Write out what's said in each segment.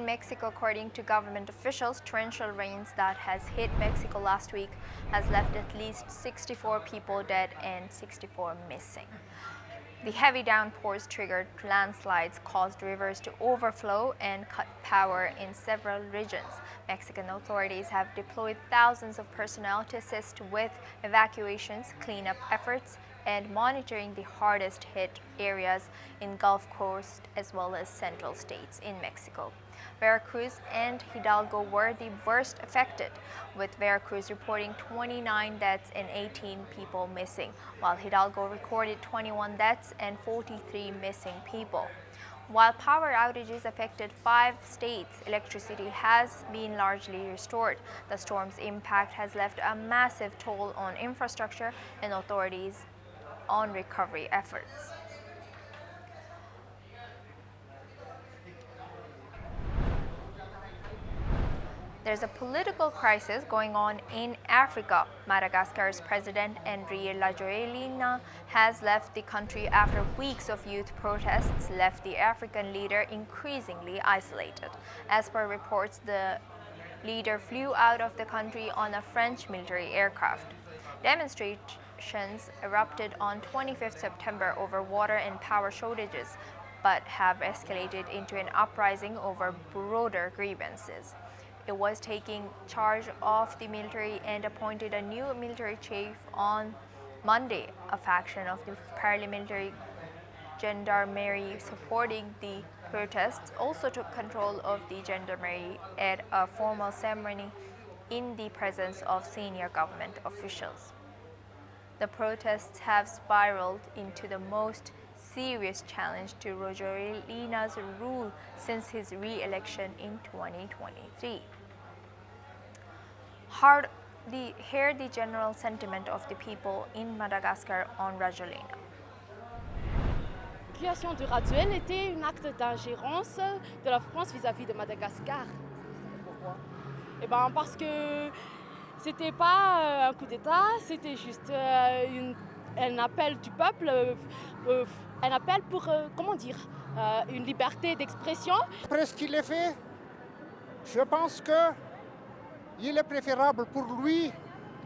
Mexico, according to government officials, torrential rains that has hit Mexico last week has left at least 64 people dead and 64 missing. The heavy downpours triggered landslides, caused rivers to overflow, and cut power in several regions. Mexican authorities have deployed thousands of personnel to assist with evacuations, cleanup efforts, and monitoring the hardest hit areas in Gulf Coast as well as central states in Mexico. Veracruz and Hidalgo were the worst affected, with Veracruz reporting 29 deaths and 18 people missing, while Hidalgo recorded 21 deaths and 43 missing people. While power outages affected 5 states, electricity has been largely restored. The storm's impact has left a massive toll on infrastructure and authorities on recovery efforts. There's a political crisis going on in Africa. Madagascar's president Andry Rajoelina has left the country after weeks of youth protests left the African leader increasingly isolated. As per reports, the leader flew out of the country on a French military aircraft. Demonstrations erupted on 25th September over water and power shortages, but have escalated into an uprising over broader grievances. It was taking charge of the military and appointed a new military chief on Monday. A faction of the paramilitary Gendarmerie supporting the protests also took control of the Gendarmerie at a formal ceremony in the presence of senior government officials. The protests have spiraled into the most serious challenge to Rajoelina's rule since his re-election in 2023. Hear the general sentiment of the people in Madagascar on Rajoelina. La création de Rajoel était un acte d'ingérence de la France vis-à-vis de Madagascar. Pourquoi? Eh ben parce que c'était pas un coup d'État, c'était juste un appel du peuple, un appel pour, comment dire, une liberté d'expression. Après ce qu'il a fait, je pense qu'il est préférable pour lui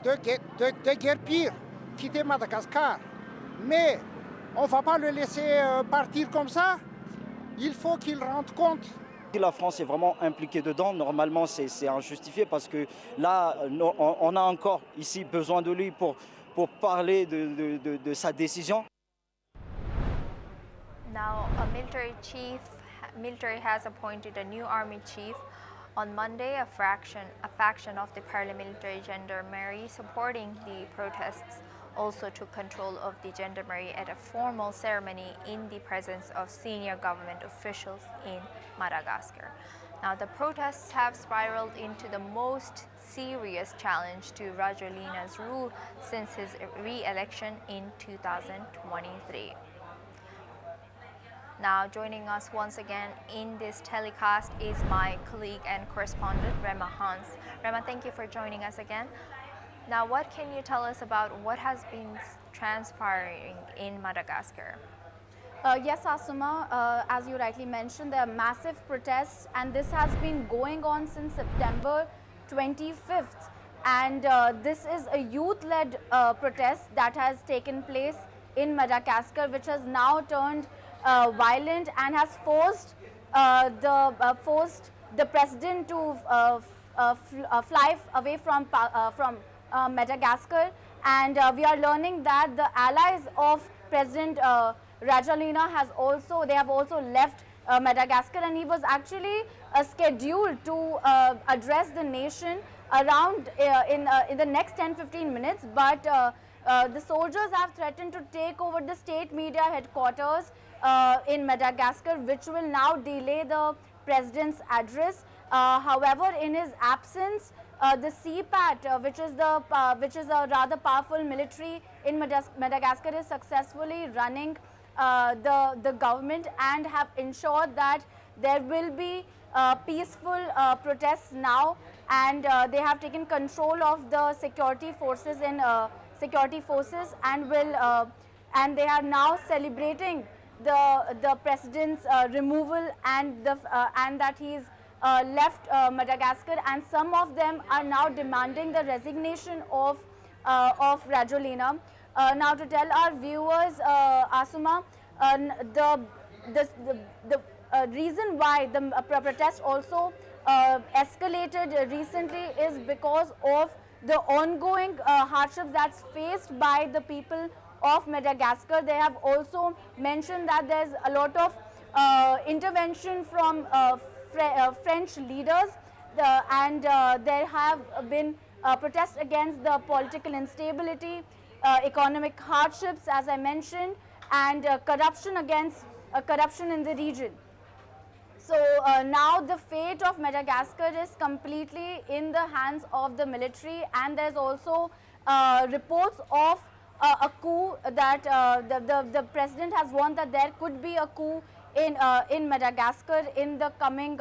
de guerpir, quitter Madagascar. Mais on ne va pas le laisser partir comme ça. Il faut qu'il rende compte. Si la France est vraiment impliquée dedans, normalement c'est injustifié parce que là, on a encore ici besoin de lui pour parler de sa décision. Now, military has appointed a new army chief. On Monday, a faction of the paramilitary Gendarmerie supporting the protests also took control of the Gendarmerie at a formal ceremony in the presence of senior government officials in Madagascar. Now, the protests have spiraled into the most serious challenge to Rajoelina's rule since his re-election in 2023. Now, joining us once again in this telecast is my colleague and correspondent, Rema Hans. Rema, thank you for joining us again. Now, what can you tell us about what has been transpiring in Madagascar? Yes, Asuma, as you rightly mentioned, there are massive protests, and this has been going on since September 25th. And this is a youth-led protest that has taken place in Madagascar, which has now turned violent and has forced the president to fly away from Madagascar. And we are learning that the allies of President Rajoelina have also left Madagascar, and he was actually scheduled to address the nation around in the next 10-15 minutes, but the soldiers have threatened to take over the state media headquarters in Madagascar, which will now delay the president's address. However, in his absence, the CPAT, which is a rather powerful military in Madagascar, is successfully running the government and have ensured that there will be peaceful protests now, and they have taken control of the security forces and and they are now celebrating the president's removal and that he is left Madagascar, and some of them are now demanding the resignation of Rajoelina. Now, to tell our viewers, Asuma, the reason why the protest also escalated recently is because of the ongoing hardships that's faced by the people of Madagascar. They have also mentioned that there's a lot of intervention from French leaders, and there have been protests against the political instability, economic hardships, as I mentioned, and corruption in the region. So now the fate of Madagascar is completely in the hands of the military, and there's also reports of a coup that the president has warned that there could be a coup in Madagascar in the coming